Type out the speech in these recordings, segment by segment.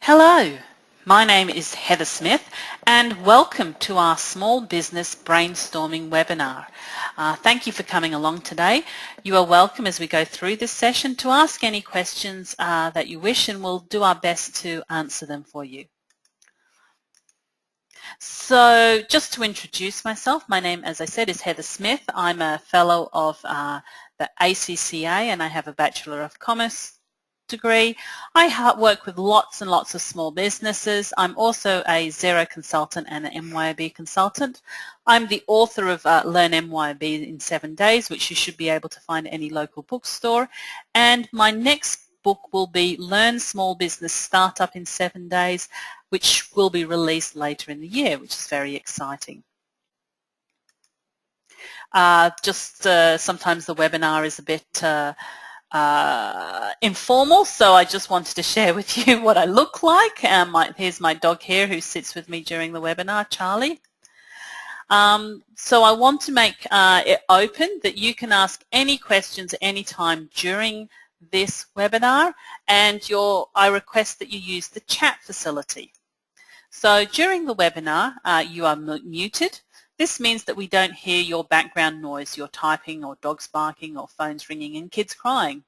Hello, my name is Heather Smith and welcome to our Small Business Brainstorming webinar. Thank you for coming along today. You are welcome as we go through this session to ask any questions that you wish, and we'll do our best to answer them for you. So just to introduce myself, my name, as I said, is Heather Smith. I'm a fellow of the ACCA and I have a Bachelor of Commerce degree. I work with lots and lots of small businesses. I'm also a Xero consultant and an MYOB consultant. I'm the author of Learn MYOB in 7 days, which you should be able to find at any local bookstore. And my next book will be Learn Small Business Startup in 7 days, which will be released later in the year, which is very exciting. Sometimes the webinar is a bit informal, so I just wanted to share with you what I look like. Here's my dog here who sits with me during the webinar, Charlie. So I want to make it open that you can ask any questions at any time during this webinar, and I request that you use the chat facility. So during the webinar, you are muted. This means that we don't hear your background noise, your typing or dogs barking or phones ringing and kids crying.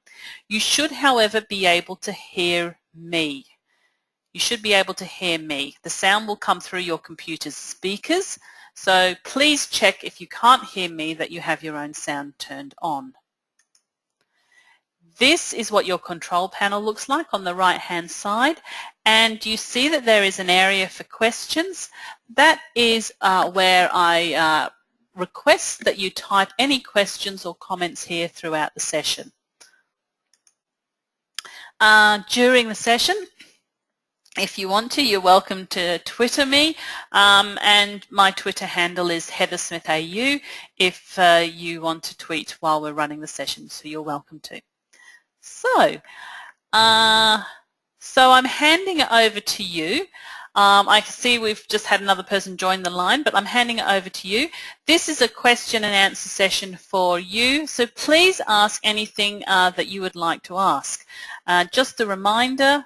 You should, however, be able to hear me. You should be able to hear me. The sound will come through your computer's speakers, so please check if you can't hear me that you have your own sound turned on. This is what your control panel looks like on the right-hand side, and you see that there is an area for questions. That is where I request that you type any questions or comments here throughout the session. During the session, if you want to, you're welcome to Twitter me, and my Twitter handle is HeatherSmithAU if you want to tweet while we're running the session, so you're welcome to. So I'm handing it over to you. I can see we've just had another person join the line, but I'm handing it over to you. This is a question and answer session for you, so please ask anything that you would like to ask. Just a reminder,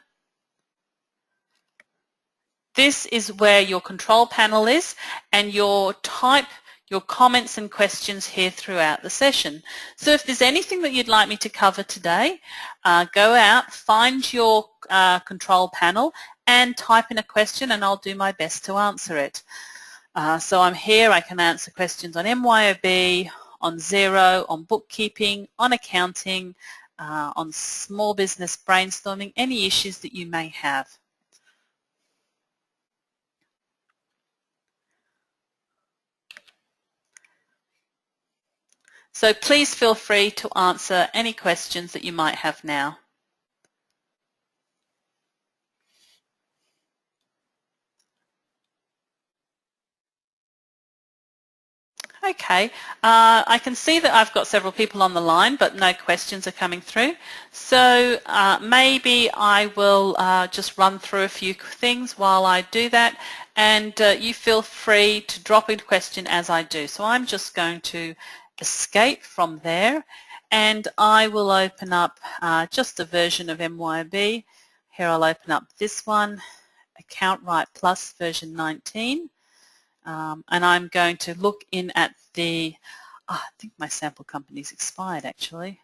this is where your control panel is, and type your comments and questions here throughout the session. So if there's anything that you'd like me to cover today, go out, find your control panel and type in a question, and I'll do my best to answer it. So I'm here, I can answer questions on MYOB, on Xero, on bookkeeping, on accounting, on small business brainstorming, any issues that you may have. So please feel free to answer any questions that you might have now. Okay, I can see that I've got several people on the line, but no questions are coming through. So maybe I will just run through a few things while I do that, and you feel free to drop in a question as I do. So I'm just going to escape from there, and I will open up just a version of MYOB. Here I'll open up this one, Account Right Plus version 19. And I'm going to look in at I think my sample company's expired actually.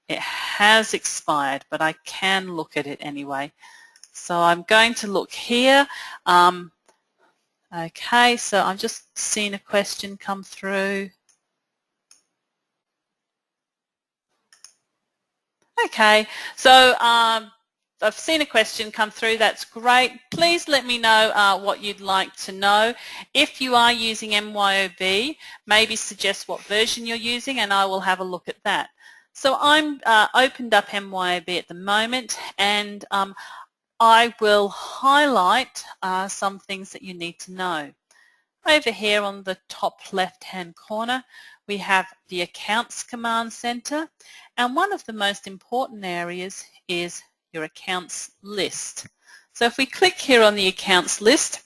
It has expired, but I can look at it anyway. So I'm going to look here. Okay, so I'm just seeing a question come through. Okay, so I've seen a question come through. That's great. Please let me know what you'd like to know. If you are using MYOB, maybe suggest what version you're using, and I will have a look at that. So I'm opened up MYOB at the moment, and I will highlight some things that you need to know. Over here on the top left-hand corner, we have the Accounts Command Center, and one of the most important areas is your accounts list. So if we click here on the accounts list,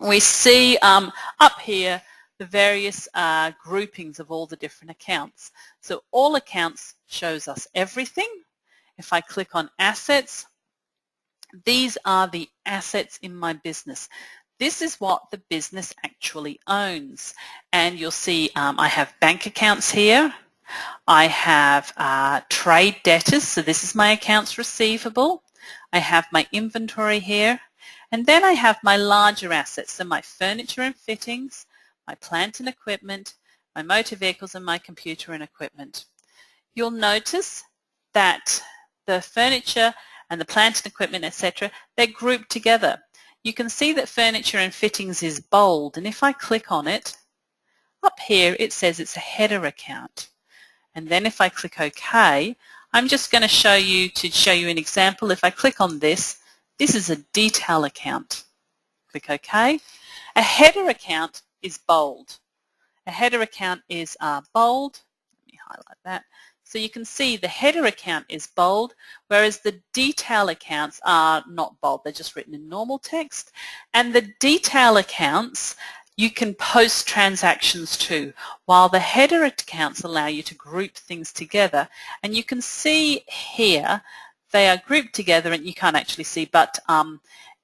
we see up here the various groupings of all the different accounts. So all accounts shows us everything. If I click on assets, These are the assets in my business. This is what the business actually owns. And you'll see I have bank accounts here. I have trade debtors, so this is my accounts receivable. I have my inventory here. And then I have my larger assets, so my furniture and fittings, my plant and equipment, my motor vehicles, and my computer and equipment. You'll notice that the furniture and the plant and equipment, etc., they're grouped together. You can see that furniture and fittings is bold, and if I click on it, up here it says it's a header account. And then if I click OK, I'm just going to show you an example. If I click on this, this is a detail account. Click OK. A header account is bold. A header account is bold. Let me highlight that. So you can see the header account is bold, whereas the detail accounts are not bold. They're just written in normal text. And the detail accounts you can post transactions to, while the header accounts allow you to group things together. And you can see here they are grouped together, and you can't actually see, but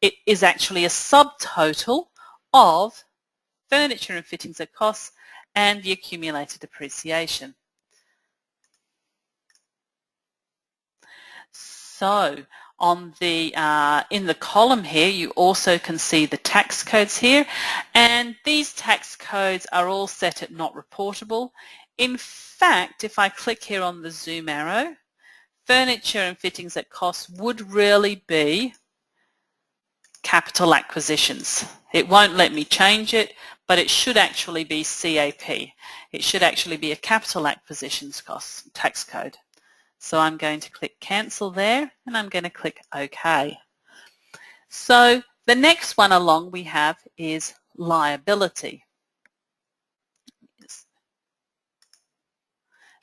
it is actually a subtotal of furniture and fittings at cost and the accumulated depreciation. So on the in the column here, you also can see the tax codes here, and these tax codes are all set at not reportable. In fact, if I click here on the zoom arrow, furniture and fittings at cost would really be capital acquisitions. It won't let me change it, but it should actually be CAP. It should actually be a capital acquisitions cost tax code. So I'm going to click cancel there, and I'm going to click OK. So the next one along we have is liability.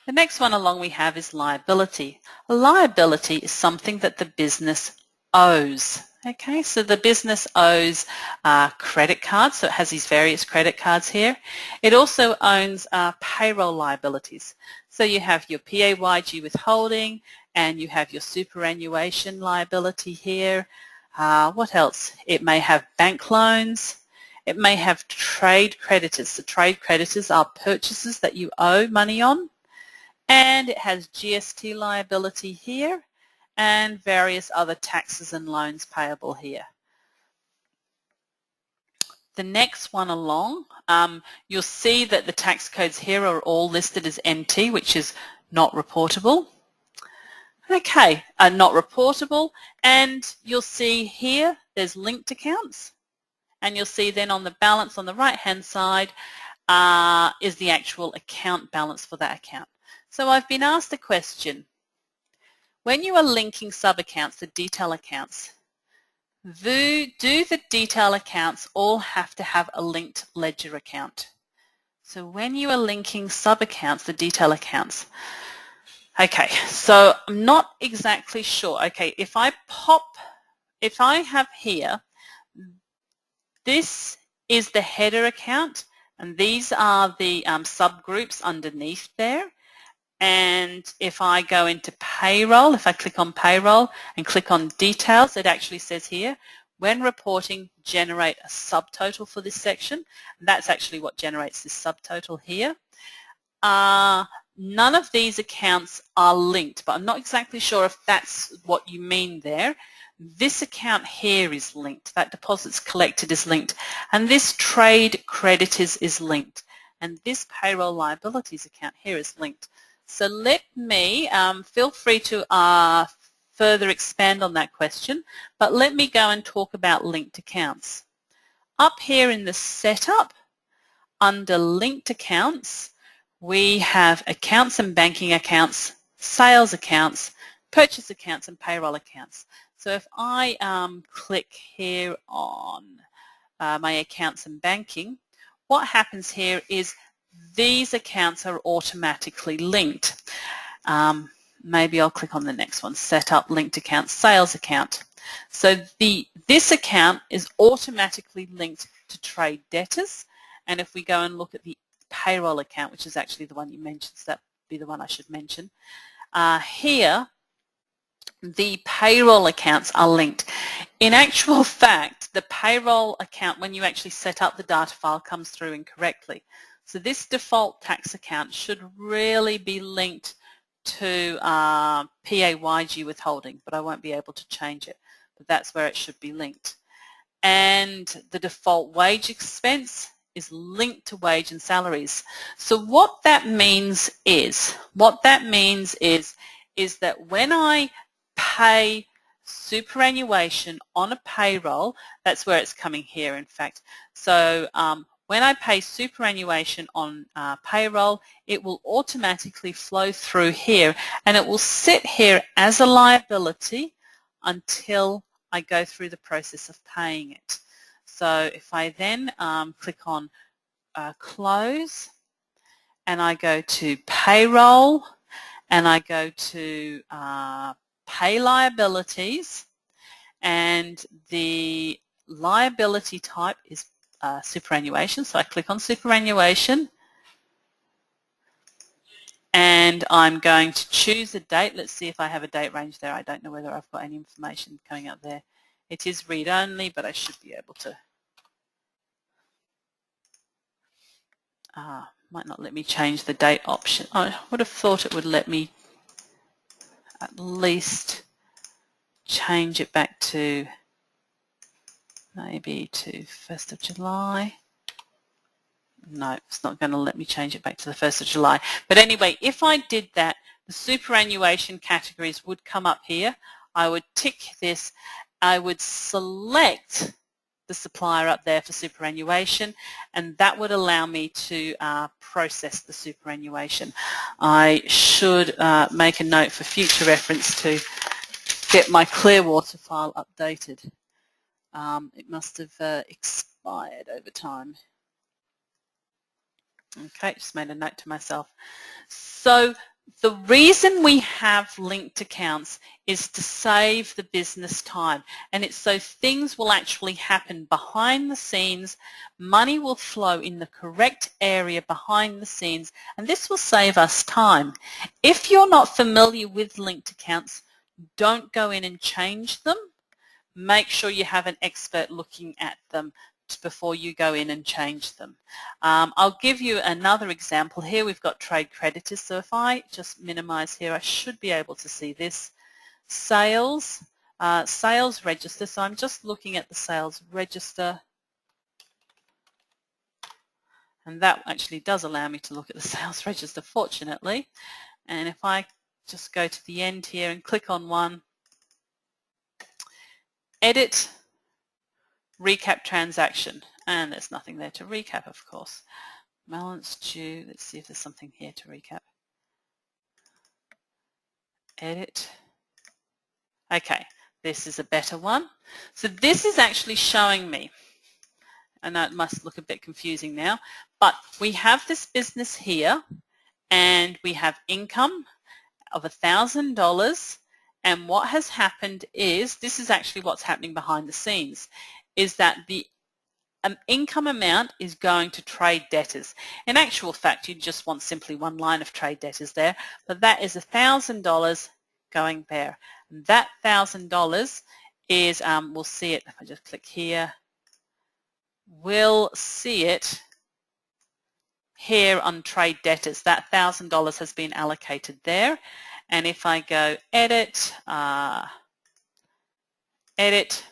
The next one along we have is liability. A liability is something that the business owes. Okay, so the business owes credit cards, so it has these various credit cards here. It also owns payroll liabilities. So you have your PAYG withholding, and you have your superannuation liability here. What else? It may have bank loans. It may have trade creditors. So trade creditors are purchases that you owe money on. And it has GST liability here, and various other taxes and loans payable here. The next one along, you'll see that the tax codes here are all listed as NT, which is not reportable. Okay, not reportable, and you'll see here there's linked accounts, and you'll see then on the balance on the right-hand side is the actual account balance for that account. So I've been asked a question. When you are linking sub-accounts to detail accounts, do the detail accounts all have to have a linked ledger account? So when you are linking sub-accounts to detail accounts, okay, so I'm not exactly sure. Okay, if I have here, this is the header account, and these are the subgroups underneath there. And if I go into payroll, if I click on payroll and click on details, it actually says here, when reporting, generate a subtotal for this section. And that's actually what generates this subtotal here. None of these accounts are linked, but I'm not exactly sure if that's what you mean there. This account here is linked. That deposits collected is linked. And this trade creditors is linked. And this payroll liabilities account here is linked. So let me, feel free to further expand on that question, but let me go and talk about linked accounts. Up here in the setup, under linked accounts, we have accounts and banking accounts, sales accounts, purchase accounts, and payroll accounts. So if I click here on my accounts and banking, what happens here is these accounts are automatically linked. Maybe I'll click on the next one, set up linked account, sales account. So this account is automatically linked to trade debtors, and if we go and look at the payroll account, which is actually the one you mentioned, so that would be the one I should mention, here the payroll accounts are linked. In actual fact, the payroll account, when you actually set up the data file, comes through incorrectly. So this default tax account should really be linked to PAYG withholding, but I won't be able to change it. But that's where it should be linked. And the default wage expense is linked to wage and salaries. So what that means is that when I pay superannuation on a payroll, that's where it's coming here, in fact. So when I pay superannuation on payroll, it will automatically flow through here, and it will sit here as a liability until I go through the process of paying it. So if I then click on close, and I go to payroll, and I go to pay liabilities, and the liability type is superannuation, so I click on superannuation, and I'm going to choose a date. Let's see if I have a date range there. I don't know whether I've got any information coming up there. It is read only, but I should be able to. Might not let me change the date option. I would have thought it would let me at least change it back to maybe to 1st of July. No, it's not going to let me change it back to the 1st of July. But anyway, if I did that, the superannuation categories would come up here. I would tick this. I would select the supplier up there for superannuation, and that would allow me to process the superannuation. I should make a note for future reference to get my Clearwater file updated. It must have expired over time. Okay, just made a note to myself. So the reason we have linked accounts is to save the business time, and it's so things will actually happen behind the scenes, money will flow in the correct area behind the scenes, and this will save us time. If you're not familiar with linked accounts, don't go in and change them. Make sure you have an expert looking at them before you go in and change them. I'll give you another example. Here we've got trade creditors, so if I just minimize here, I should be able to see this. Sales, sales register, so I'm just looking at the sales register, and that actually does allow me to look at the sales register, fortunately. And if I just go to the end here and click on one, edit, recap transaction, and there's nothing there to recap, of course. Balance due, let's see if there's something here to recap. Edit. Okay, this is a better one. So this is actually showing me, I know it must look a bit confusing now, but we have this business here, and we have income of $1,000, and what has happened is, this is actually what's happening behind the scenes, is that the income amount is going to trade debtors. In actual fact, you just want simply one line of trade debtors there, but that is $1,000 going there. And that $1,000 is, we'll see it, if I just click here, we'll see it here on trade debtors. That $1,000 has been allocated there. And if I go edit, edit,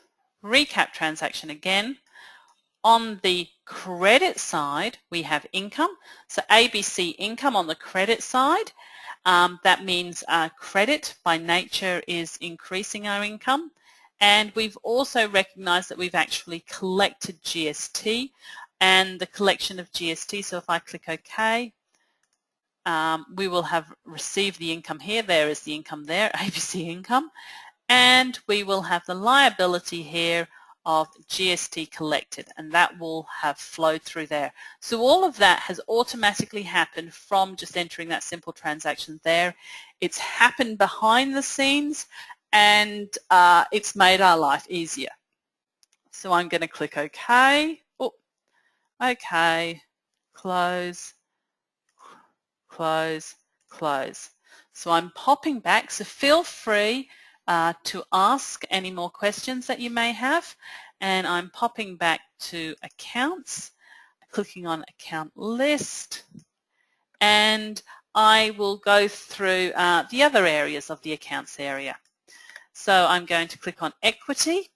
recap transaction again, on the credit side, we have income. So ABC income on the credit side. That means credit by nature is increasing our income. And we've also recognized that we've actually collected GST and the collection of GST. So if I click OK, we will have received the income here. There is the income there, ABC income. And we will have the liability here of GST collected, and that will have flowed through there. So all of that has automatically happened from just entering that simple transaction there. It's happened behind the scenes, and it's made our life easier. So I'm going to click OK. Oh, OK, close, close, close. So I'm popping back, so feel free to ask any more questions that you may have. And I'm popping back to accounts, clicking on account list, and I will go through the other areas of the accounts area. So I'm going to click on equity.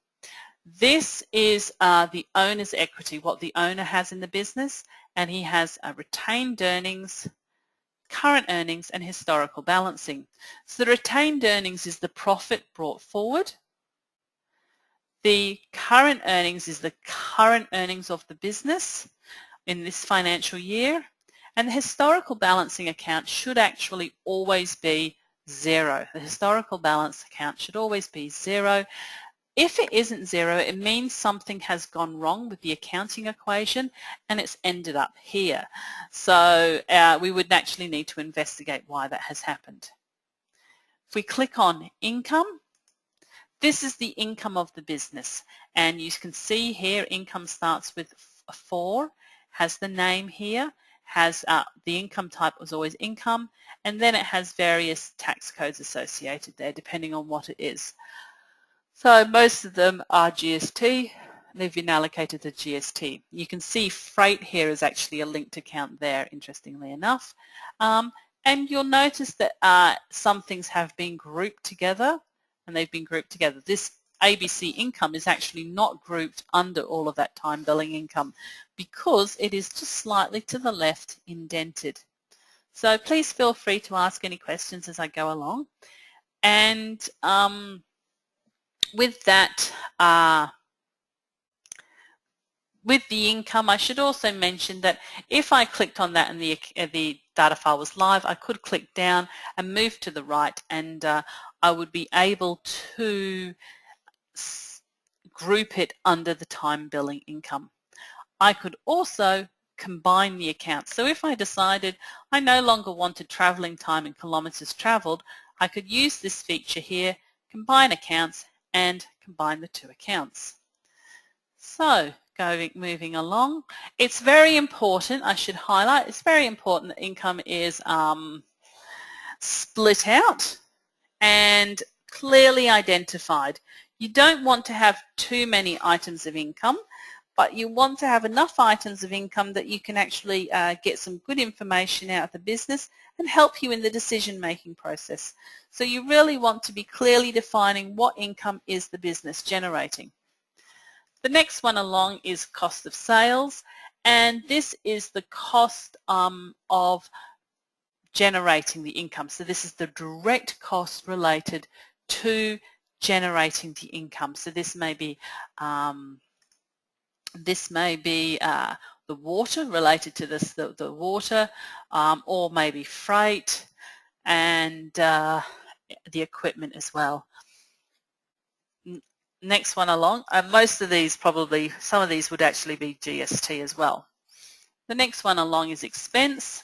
This is the owner's equity, what the owner has in the business, and he has retained earnings, current earnings, and historical balancing. So the retained earnings is the profit brought forward. The current earnings is the current earnings of the business in this financial year, and the historical balancing account should actually always be zero. The historical balance account should always be zero. If it isn't zero, it means something has gone wrong with the accounting equation and it's ended up here. So we would actually need to investigate why that has happened. If we click on income, this is the income of the business, and you can see here income starts with 4, has the name here, has the income type was always income, and then it has various tax codes associated there depending on what it is. So most of them are GST. They've been allocated to GST. You can see freight here is actually a linked account there, interestingly enough. And you'll notice that some things have been grouped together, and they've been grouped together. This ABC income is actually not grouped under all of that time billing income because it is just slightly to the left indented. So please feel free to ask any questions as I go along. And with that, with the income, I should also mention that if I clicked on that and the data file was live, I could click down and move to the right, and I would be able to group it under the time billing income. I could also combine the accounts. So if I decided I no longer wanted travelling time in kilometres travelled, I could use this feature here, combine accounts, and combine the two accounts. So moving along, it's very important, I should highlight, it's very important that income is split out and clearly identified. You don't want to have too many items of income, but you want to have enough items of income that you can actually get some good information out of the business and help you in the decision-making process. So you really want to be clearly defining what income is the business generating. The next one along is cost of sales, and this is the cost of generating the income. So this is the direct cost related to generating the income. So this may be the water, related to this, the water, or maybe freight, and the equipment as well. Next one along, most of these probably, some of these would actually be GST as well. The next one along is expense,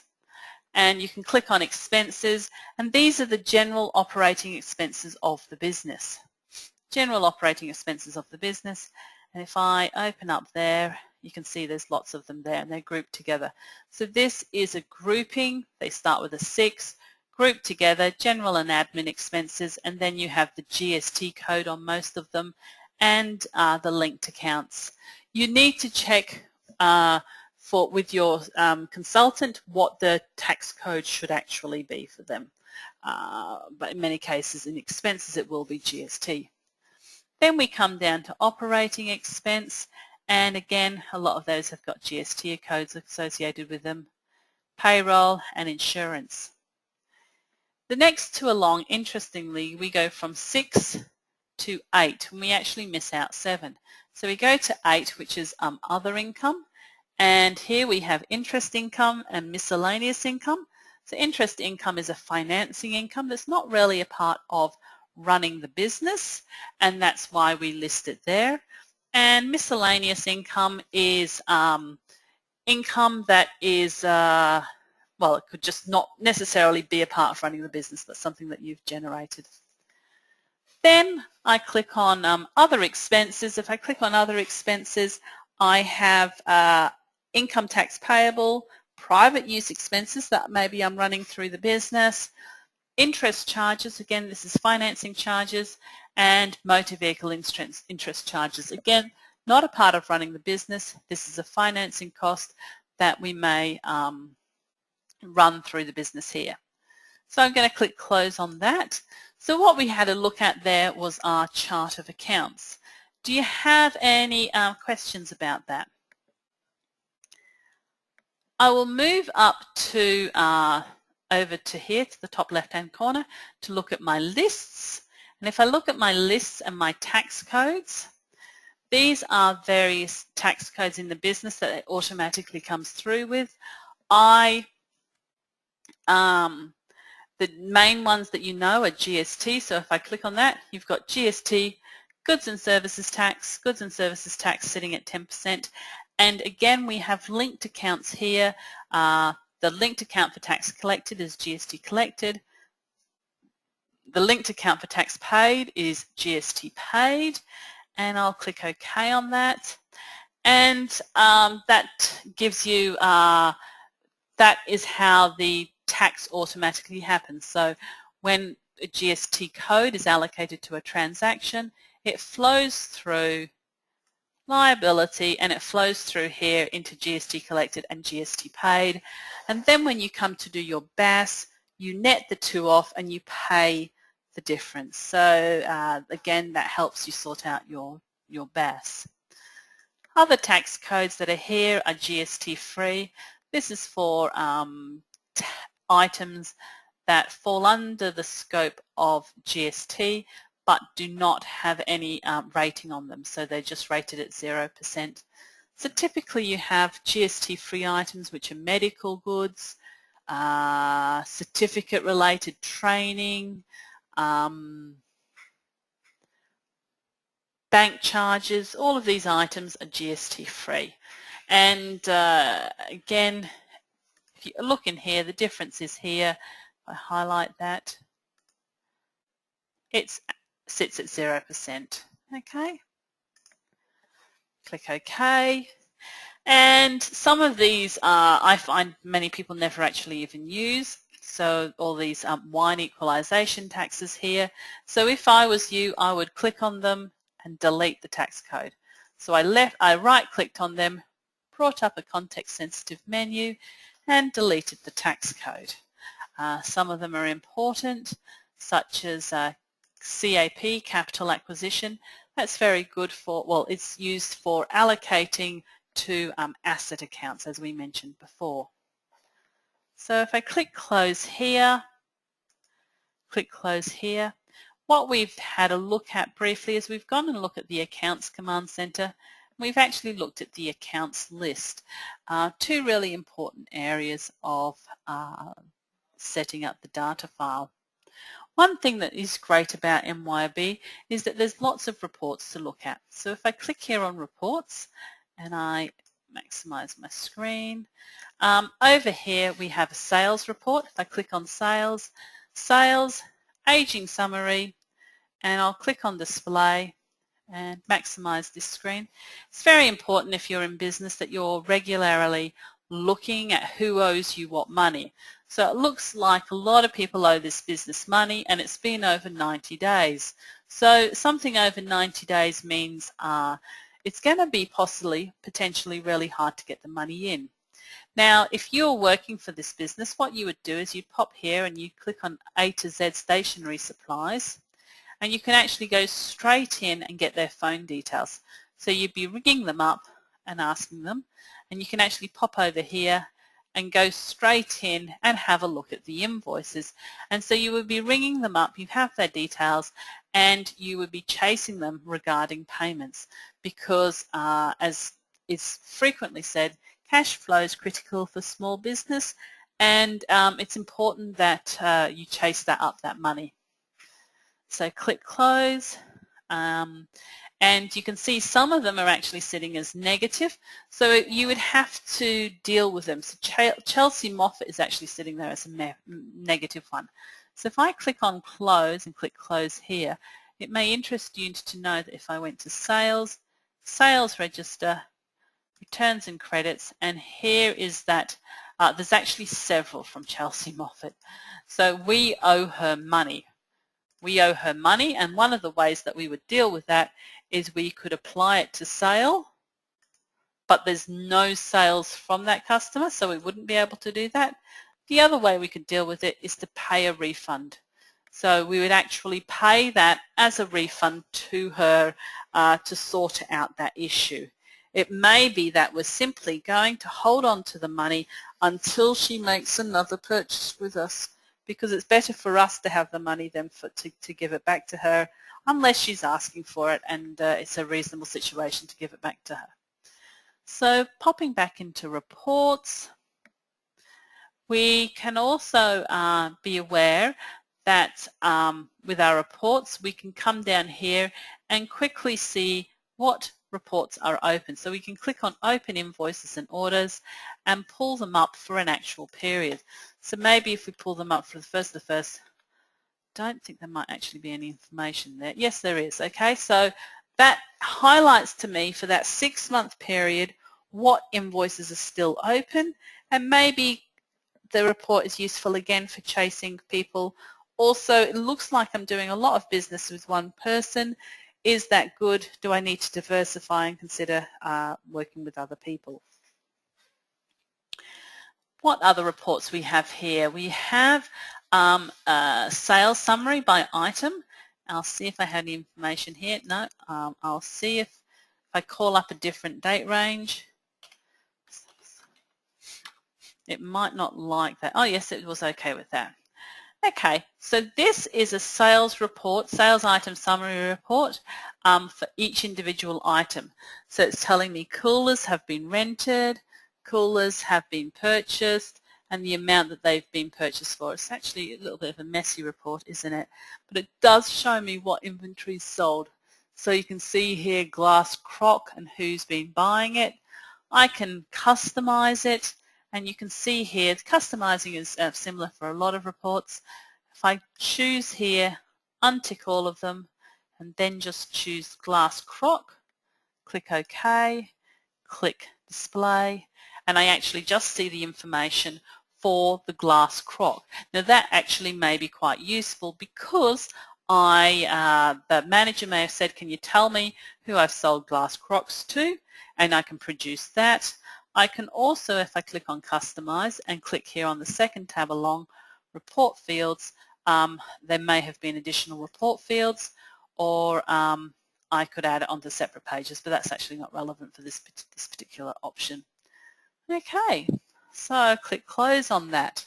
and you can click on expenses, and these are the general operating expenses of the business. General operating expenses of the business, and if I open up there, you can see there's lots of them there and they're grouped together. So this is a grouping. They start with a 6, grouped together, general and admin expenses, and then you have the GST code on most of them and the linked accounts. You need to check with your consultant what the tax code should actually be for them. But in many cases in expenses it will be GST. Then we come down to operating expense, and again a lot of those have got GST codes associated with them, payroll and insurance. The next two along, interestingly, we go from 6 to 8 and we actually miss out 7. So we go to 8, which is other income, and here we have interest income and miscellaneous income. So interest income is a financing income that's not really a part of running the business, and that's why we list it there. And miscellaneous income is income that is, well, it could just not necessarily be a part of running the business, but something that you've generated. Then I click on other expenses. If I click on other expenses, I have income tax payable, private use expenses that maybe I'm running through the business, Interest charges, again, this is financing charges, and motor vehicle interest charges. Again, not a part of running the business. This is a financing cost that we may run through the business here. So I'm going to click close on that. So what we had a look at there was our chart of accounts. Do you have any questions about that? I will move up to over to here to the top left-hand corner to look at my lists. And if I look at my lists and my tax codes, these are various tax codes in the business that it automatically comes through with. The main ones that you know are GST, so if I click on that, you've got GST, goods and services tax sitting at 10%. And again, we have linked accounts here. The linked account for tax collected is GST collected. The linked account for tax paid is GST paid. And I'll click OK on that. And that gives you, that is how the tax automatically happens. So when a GST code is allocated to a transaction, it flows through liability and it flows through here into GST collected and GST paid. And then when you come to do your BAS, you net the two off and you pay the difference. So again, that helps you sort out your BAS. Other tax codes that are here are GST free. This is for items that fall under the scope of GST but do not have any rating on them, so they're just rated at 0%. So typically you have GST-free items which are medical goods, certificate-related training, bank charges. All of these items are GST-free. And again, if you look in here, the difference is here. If I highlight that, it sits at 0%. Okay. Click OK. And some of these I find many people never actually even use. So all these wine equalisation taxes here. So if I was you, I would click on them and delete the tax code. So I right-clicked on them, brought up a context-sensitive menu, and deleted the tax code. Some of them are important, such as CAP, capital acquisition. That's very good for, well, it's used for allocating to asset accounts, as we mentioned before. So if I click close here, what we've had a look at briefly is we've gone and looked at the Accounts Command Center. We've actually looked at the accounts list, two really important areas of setting up the data file. One thing that is great about MYOB is that there's lots of reports to look at. So if I click here on reports and I maximize my screen, over here we have a sales report. If I click on sales, aging summary, and I'll click on display and maximize this screen. It's very important if you're in business that you're regularly looking at who owes you what money. So it looks like a lot of people owe this business money and it's been over 90 days. So something over 90 days means it's going to be potentially really hard to get the money in. Now, if you're working for this business, what you would do is you'd pop here and you click on A to Z stationery supplies, and you can actually go straight in and get their phone details. So you'd be ringing them up and asking them, and you can actually pop over here and go straight in and have a look at the invoices. And so you would be ringing them up, you have their details, and you would be chasing them regarding payments because, as is frequently said, cash flow is critical for small business, and it's important that you chase that money. So click close, and you can see some of them are actually sitting as negative, so you would have to deal with them. So Chelsea Moffat is actually sitting there as a negative one. So if I click on close and click close here, it may interest you to know that if I went to sales, sales register, returns and credits, and here is that there's actually several from Chelsea Moffat. So we owe her money. We owe her money, and one of the ways that we would deal with that is we could apply it to sale, but there's no sales from that customer, so we wouldn't be able to do that. The other way we could deal with it is to pay a refund. So we would actually pay that as a refund to her to sort out that issue. It may be that we're simply going to hold on to the money until she makes another purchase with us, because it's better for us to have the money than to give it back to her, unless she's asking for it and it's a reasonable situation to give it back to her. So popping back into reports, we can also be aware that with our reports we can come down here and quickly see what reports are open. So we can click on Open Invoices and Orders and pull them up for an actual period. So maybe if we pull them up for the first, don't think there might actually be any information there. Yes, there is. Okay, so that highlights to me for that 6-month period what invoices are still open, and maybe the report is useful again for chasing people. Also, it looks like I'm doing a lot of business with one person. Is that good? Do I need to diversify and consider working with other people? What other reports we have here? We have a sales summary by item. I'll see if I have any information here. No, I'll see if I call up a different date range. It might not like that. Oh yes, it was okay with that. Okay, so this is a sales report, sales item summary report for each individual item. So it's telling me coolers have been rented, coolers have been purchased, and the amount that they've been purchased for. It's actually a little bit of a messy report, isn't it? But it does show me what inventory is sold. So you can see here glass crock and who's been buying it. I can customize it. And you can see here, customizing is similar for a lot of reports. If I choose here, untick all of them, and then just choose glass crock, click OK, click display, and I actually just see the information for the glass crock. Now that actually may be quite useful because the manager may have said, can you tell me who I've sold glass crocks to? And I can produce that. I can also, if I click on Customize and click here on the second tab along Report Fields, there may have been additional report fields, or I could add it onto separate pages, but that's actually not relevant for this particular option. Okay, so click Close on that.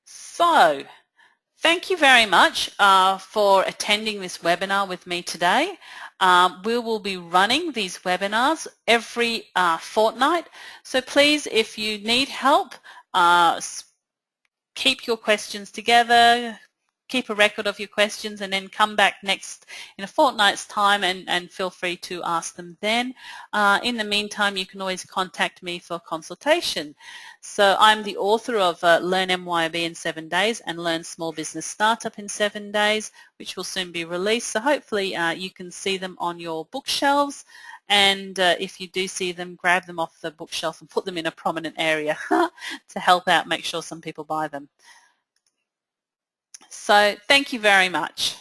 So, thank you very much for attending this webinar with me today. We will be running these webinars every fortnight. So please, if you need help, keep your questions together, keep a record of your questions, and then come back next in a fortnight's time and feel free to ask them then. In the meantime, you can always contact me for consultation. So I'm the author of Learn MYOB in 7 days and Learn Small Business Startup in 7 days, which will soon be released. So hopefully you can see them on your bookshelves. And if you do see them, grab them off the bookshelf and put them in a prominent area to help out, make sure some people buy them. So thank you very much.